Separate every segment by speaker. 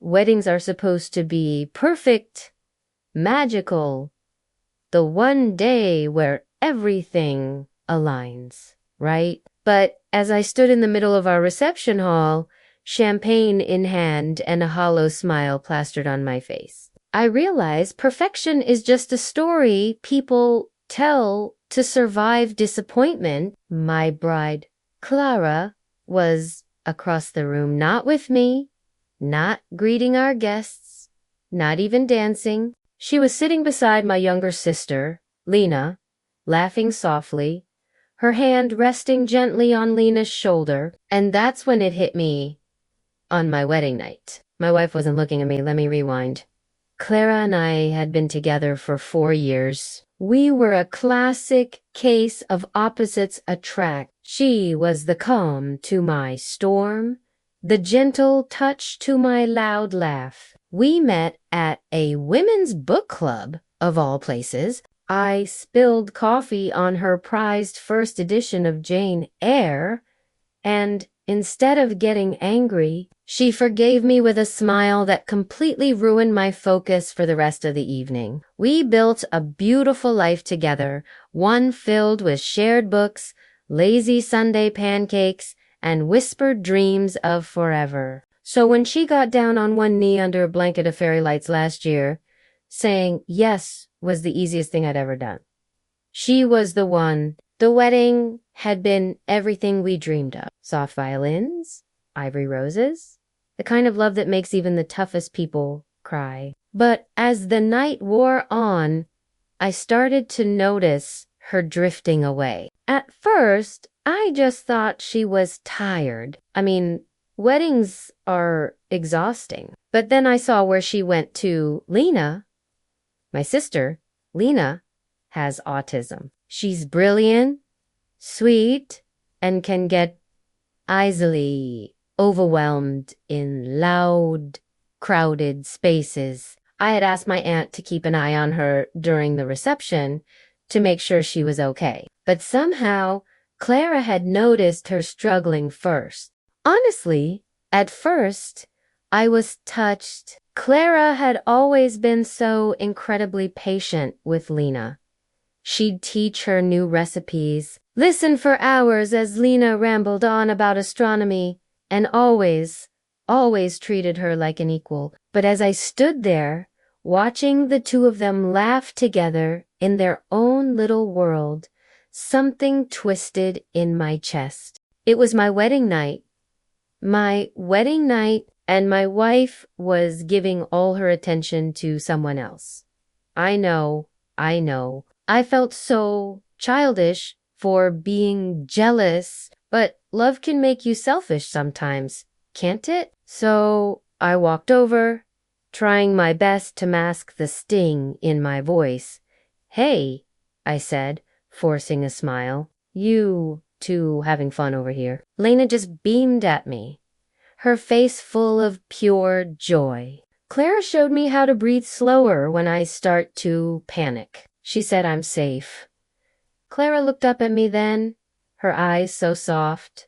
Speaker 1: weddings are supposed to be perfect, magical, the one day where everything aligns, right? But as I stood in the middle of our reception hall, champagne in hand and a hollow smile plastered on my face, I realized perfection is just a story people tell to survive disappointment. My bride, Clara, was across the room, not with me, not greeting our guests, not even dancing. She was sitting beside my younger sister, Lena, laughing softly, her hand resting gently on Lena's shoulder. And that's when it hit me on my wedding night. My wife wasn't looking at me. Let me rewind. Clara and I had been together for 4 years. We were a classic case of opposites attract. She was the calm to my storm, the gentle touch to my loud laugh. We met at a women's book club, of all places. I spilled coffee on her prized first edition of Jane Eyre, and instead of getting angry, she forgave me with a smile that completely ruined my focus for the rest of the evening. We built a beautiful life together, one filled with shared books, lazy Sunday pancakes, and whispered dreams of forever. So when she got down on one knee under a blanket of fairy lights last year, saying yes was the easiest thing I'd ever done. She was the one. The wedding had been everything we dreamed of. Soft violins, ivory roses, the kind of love that makes even the toughest people cry. But as the night wore on, I started to notice her drifting away. At first, I just thought she was tired. I mean, weddings are exhausting. But then I saw where she went to. Lena, my sister, Lena, has autism. She's brilliant, sweet, and can get easily overwhelmed in loud, crowded spaces. I had asked my aunt to keep an eye on her during the reception to make sure she was okay. But somehow, Clara had noticed her struggling first. Honestly, at first, I was touched. Clara had always been so incredibly patient with Lena. She'd teach her new recipes, listen for hours as Lena rambled on about astronomy, and always treated her like an equal. But as I stood there, watching the two of them laugh together in their own little world, something twisted in my chest. It was my wedding night. And my wife was giving all her attention to someone else. I know. I felt so childish for being jealous, but love can make you selfish sometimes, can't it? So I walked over, trying my best to mask the sting in my voice. "Hey," I said, forcing a smile. "You two having fun over here?" Lena just beamed at me, her face full of pure joy. Clara showed me how to breathe slower when I start to panic. She said I'm safe. Clara looked up at me then, her eyes so soft.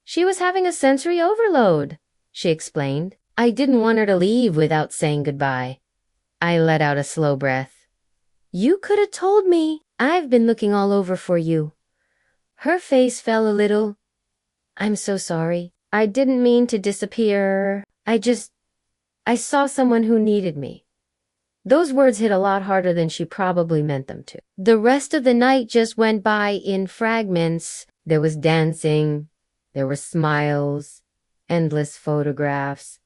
Speaker 1: She was having a sensory overload, she explained. I didn't want her to leave without saying goodbye. I let out a slow breath. "You could have told me. I've been looking all over for you." Her face fell a little. "I'm so sorry. I didn't mean to disappear. I saw someone who needed me." Those words hit a lot harder than she probably meant them to. The rest of the night just went by in fragments. There was dancing, there were smiles, endless photographs.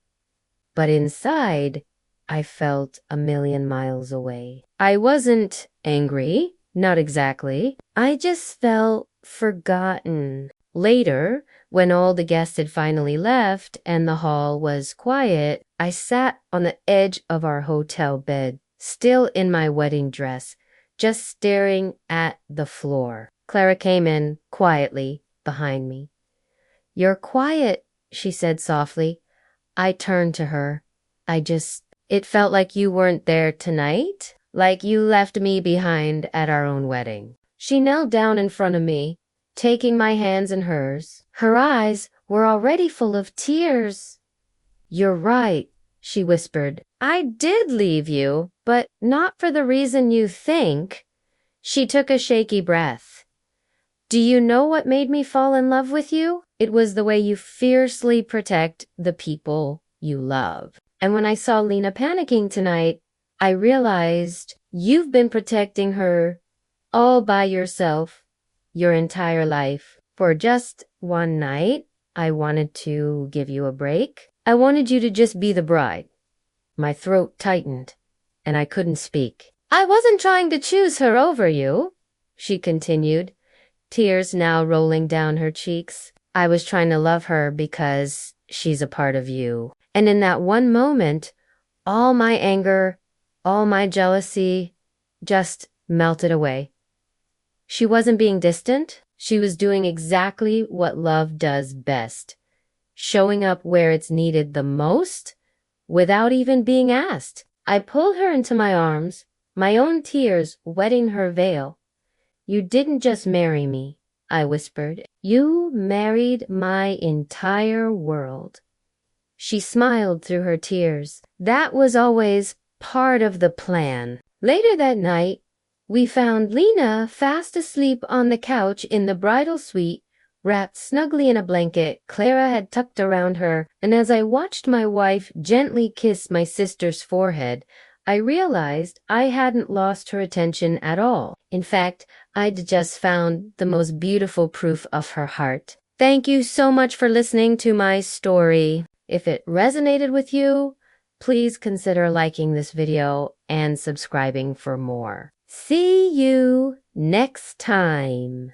Speaker 1: But inside, I felt a million miles away. I wasn't angry, not exactly. I just felt forgotten. Later, when all the guests had finally left and the hall was quiet, I sat on the edge of our hotel bed, still in my wedding dress, just staring at the floor. Clara came in quietly behind me. "You're quiet," she said softly. I turned to her. It felt like you weren't there tonight, like you left me behind at our own wedding. She knelt down in front of me, taking my hands in hers. Her eyes were already full of tears. "You're right," she whispered. I did leave you, but not for the reason you think. She took a shaky breath. Do you know what made me fall in love with you? It was the way you fiercely protect the people you love. And when I saw Lena panicking tonight, I realized you've been protecting her all by yourself your entire life. For just one night, I wanted to give you a break. I wanted you to just be the bride. My throat tightened, and I couldn't speak. I wasn't trying to choose her over you, she continued, tears now rolling down her cheeks. I was trying to love her because she's a part of you. And in that one moment, all my anger, all my jealousy just melted away. She wasn't being distant. She was doing exactly what love does best, showing up where it's needed the most without even being asked. I pulled her into my arms, my own tears wetting her veil. You didn't just marry me, I whispered. You married my entire world. She smiled through her tears. That was always part of the plan. Later that night, we found Lena fast asleep on the couch in the bridal suite, wrapped snugly in a blanket Clara had tucked around her, and as I watched my wife gently kiss my sister's forehead, I realized I hadn't lost her attention at all. In fact, I'd just found the most beautiful proof of her heart. Thank you so much for listening to my story. If it resonated with you, please consider liking this video and subscribing for more. See you next time.